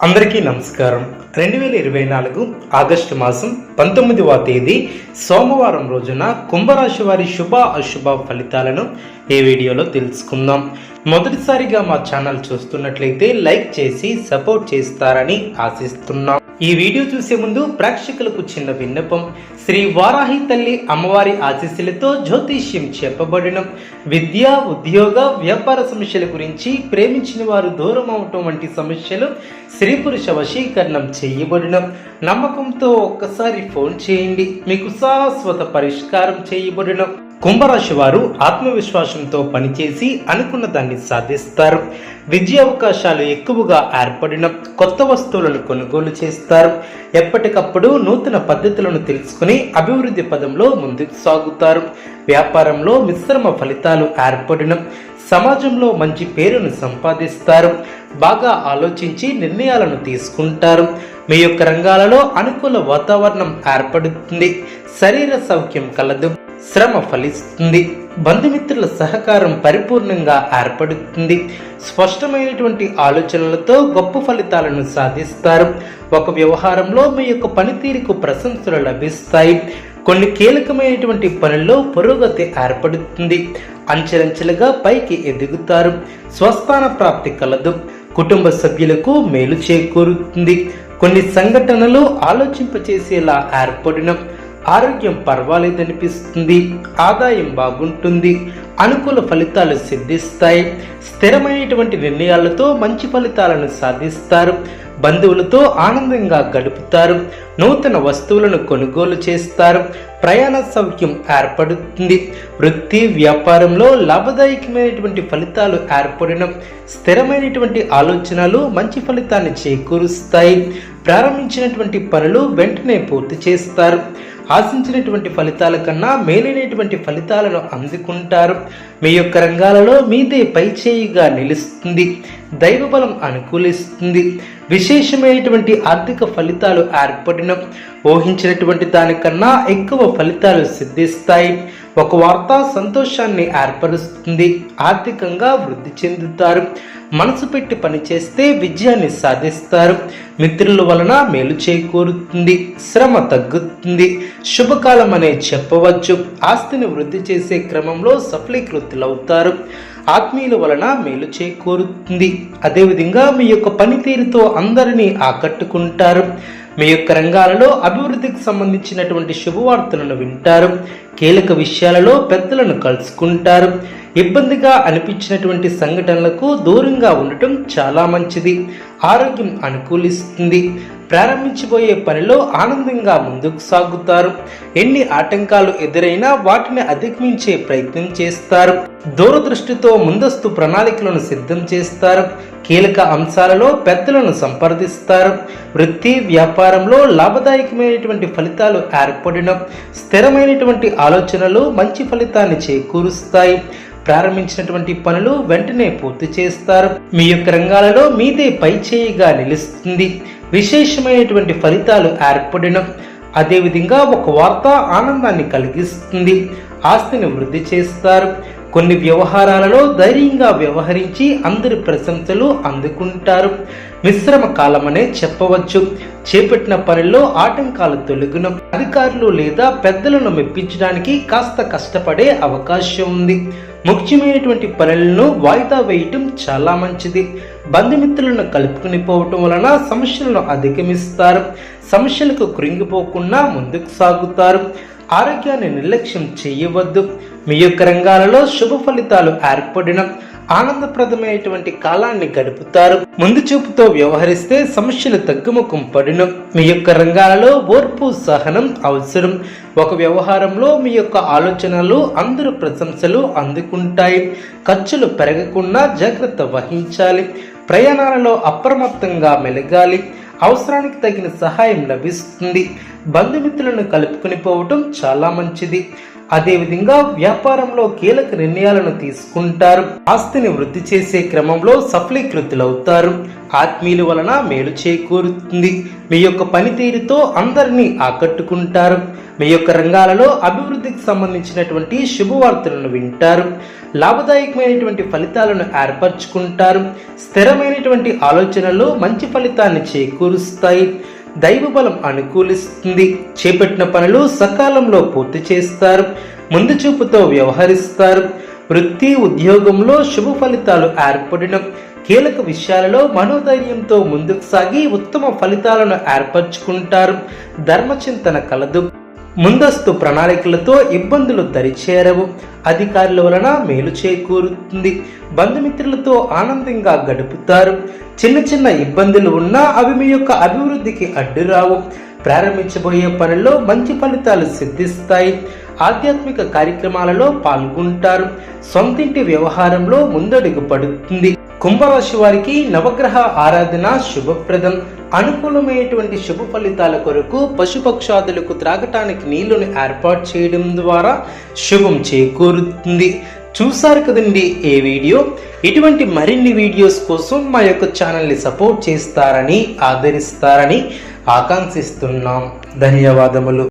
అందరికీ నమస్కారం. 2024 ఆగస్టు మాసం 19వ తేదీ సోమవారం రోజున కుంభరాశి వారి శుభ అశుభ ఫలితాలను ఈ వీడియోలో తెలుసుకుందాం. మొదటిసారిగా మా ఛానల్ చూస్తున్నట్లయితే లైక్ చేసి సపోర్ట్ చేస్తారని ఆశిస్తున్నాం. ఈ వీడియో చూసే ముందు ప్రేక్షకులకు చిన్న విన్నపం. శ్రీ వారాహి తల్లి అమ్మవారి ఆశీస్సులతో జ్యోతిష్యం చెప్పబడిన విద్య, ఉద్యోగ, వ్యాపార సమస్యల గురించి, ప్రేమించిన వారు దూరం అవటం వంటి సమస్యలు, స్త్రీ పురుష వశీకరణం చేయబడిన నమ్మకంతో ఒక్కసారి ఫోన్ చేయండి, మీకు శాశ్వత పరిష్కారం చేయబడిన. కుంభరాశి వారు ఆత్మవిశ్వాసంతో పనిచేసి అనుకున్న దాన్ని సాధిస్తారు. విద్యా అవకాశాలు ఎక్కువగా ఏర్పడిన కొత్త వస్తువులను కొనుగోలు చేస్తారు. ఎప్పటికప్పుడు నూతన పద్ధతులను తెలుసుకుని అభివృద్ధి పదంలో ముందుకు సాగుతారు. వ్యాపారంలో మిశ్రమ ఫలితాలు ఏర్పడిన సమాజంలో మంచి పేరును సంపాదిస్తారు. బాగా ఆలోచించి నిర్ణయాలను తీసుకుంటారు. మీ యొక్క రంగాలలో అనుకూల వాతావరణం ఏర్పడుతుంది. శరీర సౌఖ్యం కలదు. శ్రమ ఫలిస్తుంది. బంధుమిత్రుల సహకారం పరిపూర్ణంగా ఏర్పడుతుంది. స్పష్టమైనటువంటి ఆలోచనలతో గొప్ప ఫలితాలను సాధిస్తారు. ఒక వ్యవహారంలో మీ యొక్క పనితీరుకు ప్రశంసలు లభిస్తాయి. కొన్ని కీలకమైనటువంటి పనుల్లో పురోగతి ఏర్పడుతుంది. అంచెలంచెలుగా పైకి ఎదుగుతారు. స్వస్థాన ప్రాప్తి కలదు. కుటుంబ సభ్యులకు మేలు చేకూరుతుంది. కొన్ని సంఘటనలు ఆలోచింపచేసేలా ఏర్పడిన ఆరోగ్యం పర్వాలేదనిపిస్తుంది. ఆదాయం బాగుంటుంది. అనుకూల ఫలితాలు సిద్ధిస్తాయి. స్థిరమైనటువంటి నిర్ణయాలతో మంచి ఫలితాలను సాధిస్తారు. బంధువులతో ఆనందంగా గడుపుతారు. నూతన వస్తువులను కొనుగోలు చేస్తారు. ప్రయాణ సౌఖ్యం ఏర్పడుతుంది. వృత్తి, వ్యాపారంలో లాభదాయకమైనటువంటి ఫలితాలు ఏర్పడిన స్థిరమైనటువంటి ఆలోచనలు మంచి ఫలితాన్ని చేకూరుస్తాయి. ప్రారంభించినటువంటి పనులు వెంటనే పూర్తి చేస్తారు. ఆశించినటువంటి ఫలితాల కన్నా మేలైనటువంటి ఫలితాలను అందుకుంటారు. మీ యొక్క రంగాలలో మీదే పైచేయిగా నిలుస్తుంది. దైవబలం అనుకూలిస్తుంది. విశేషమైనటువంటి ఆర్థిక ఫలితాలు ఏర్పడిన ఊహించినటువంటి దానికన్నా ఎక్కువ ఫలితాలు సిద్ధిస్తాయి. ఒక వార్త సంతోషాన్ని ఏర్పరుస్తుంది. ఆర్థికంగా వృద్ధి చెందుతారు. మనసు పెట్టి పనిచేస్తే విజయాన్ని సాధిస్తారు. మిత్రుల వలన మేలు చేకూరుతుంది. శ్రమ తగ్గుతుంది. శుభకాలం అనే చెప్పవచ్చు. ఆస్తిని వృద్ధి చేసే క్రమంలో సఫలీకృతులవుతారు. ఆత్మీయుల వలన మేలు చేకూరుతుంది. అదేవిధంగా మీ యొక్క పనితీరుతో అందరినీ ఆకట్టుకుంటారు. మీ యొక్క రంగాలలో అభివృద్ధికి సంబంధించినటువంటి శుభవార్తలను వింటారు. కీలక విషయాలలో పెద్దలను కలుసుకుంటారు. ఇబ్బందిగా అనిపించినటువంటి సంఘటనలకు దూరంగా ఉండటం చాలా మంచిది. ఆరోగ్యం అనుకూలిస్తుంది. ప్రారంభించబోయే పనిలో ఆనందంగా ముందుకు సాగుతారు. ఎన్ని ఆటంకాలు ఎదురైనా వాటిని అధిగమించే ప్రయత్నం చేస్తారు. దూరదృష్టితో ముందస్తు ప్రణాళికలను సిద్ధం చేస్తారు. కీలక అంశాలలో పెద్దలను సంప్రదిస్తారు. వృత్తి, వ్యాపారంలో లాభదాయకమైనటువంటి ఫలితాలు ఏర్పడిన స్థిరమైనటువంటి ఆలోచనలు మంచి ఫలితాన్ని చేకూరుస్తాయి. ప్రారంభించినటువంటి పనులు వెంటనే పూర్తి చేస్తారు. మీ యొక్క రంగాలలో మీదే పైచేయిగా నిలుస్తుంది. విశేషమైనటువంటి ఫలితాలు ఏర్పడిన అదేవిధంగా ఒక వార్త ఆనందాన్ని కలిగిస్తుంది. ఆస్తిని వృద్ధి చేస్తారు. కొన్ని వ్యవహారాలలో ధైర్యంగా వ్యవహరించి అందరి ప్రశంసలు అందుకుంటారు. మిశ్రమ కాలమనే చెప్పవచ్చు. చేపట్టిన పనుల్లో ఆటంకాలు తొలగును. అధికారులు లేదా పెద్దలను మెప్పించడానికి కాస్త కష్టపడే అవకాశం ఉంది. ముఖ్యమైనటువంటి పనులను వాయిదా వేయటం చాలా మంచిది. బంధుమిత్రులను కలుపుకుని పోవటం వలన సమస్యలను అధిగమిస్తారు. సమస్యలకు కృంగిపోకుండా ముందుకు సాగుతారు. ఆరోగ్యాన్ని నిర్లక్ష్యం చేయవద్దు. మీ యొక్క రంగాలలో శుభ ఫలితాలు ఏర్పడిన ఆనందప్రదమైనటువంటి కాలాన్ని గడుపుతారు. ముందు చూపుతో వ్యవహరిస్తే సమస్యలు తగ్గుముఖం పడిన. మీ యొక్క రంగాలలో ఓర్పు, సహనం అవసరం. ఒక వ్యవహారంలో మీ యొక్క ఆలోచనలు అందరూ ప్రశంసలు అందుకుంటాయి. ఖర్చులు పెరగకుండా జాగ్రత్త వహించాలి. ప్రయాణాలలో అప్రమత్తంగా మెలగాలి. అవసరానికి తగిన సహాయం లభిస్తుంది. బంధుమిత్రులను కలుపుకుని పోవటం చాలా మంచిది. అదేవిధంగా వ్యాపారంలో కీలక నిర్ణయాలను తీసుకుంటారు. ఆస్తిని వృద్ధి చేసే క్రమంలో సఫలీకృతులవుతారు. ఆత్మీయుల వలన మేలు చేకూరుతుంది. మీ యొక్క పనితీరుతో అందరినీ ఆకట్టుకుంటారు. మీ యొక్క రంగాలలో అభివృద్ధికి సంబంధించినటువంటి శుభవార్తలను వింటారు. లాభదాయకమైనటువంటి ఫలితాలను ఏర్పరచుకుంటారు. స్థిరమైనటువంటి ఆలోచనలు మంచి ఫలితాన్ని చేకూరుస్తాయి. దైవ బలం అనుకూలిస్తుంది. చేపట్టిన పనులు సకాలంలో పూర్తి చేస్తారు. ముందు చూపుతో వ్యవహరిస్తారు. వృత్తి ఉద్యోగంలో శుభ ఫలితాలు ఏర్పడిన కీలక విషయాలలో మనోధైర్యంతో ముందుకు సాగి ఉత్తమ ఫలితాలను ఏర్పరచుకుంటారు. ధర్మచింతన కలదు. ముందస్తు ప్రణాళికలతో ఇబ్బందులు దరిచేరవు. అధికారుల వలన మేలు చేకూరుతుంది. బంధుమిత్రులతో ఆనందంగా గడుపుతారు. చిన్న చిన్న ఇబ్బందులు ఉన్నా అవి మీ యొక్క అభివృద్ధికి అడ్డురావు. ప్రారంభించబోయే పనుల్లో మంచి ఫలితాలు సిద్ధిస్తాయి. ఆధ్యాత్మిక కార్యక్రమాలలో పాల్గొంటారు. సొంతింటి వ్యవహారంలో ముందడుగు పడుతుంది. కుంభరాశి వారికి నవగ్రహ ఆరాధన శుభప్రదం. అనుకూలమైనటువంటి శుభ ఫలితాల కొరకు పశుపక్షాదులకు త్రాగటానికి నీళ్లను ఏర్పాటు చేయడం ద్వారా శుభం చేకూరుతుంది. చూసారు కదండి ఈ వీడియో. ఇటువంటి మరిన్ని వీడియోస్ కోసం మా యొక్క ఛానల్ని సపోర్ట్ చేస్తారని ఆదరిస్తారని ఆకాంక్షిస్తున్నాం. ధన్యవాదములు.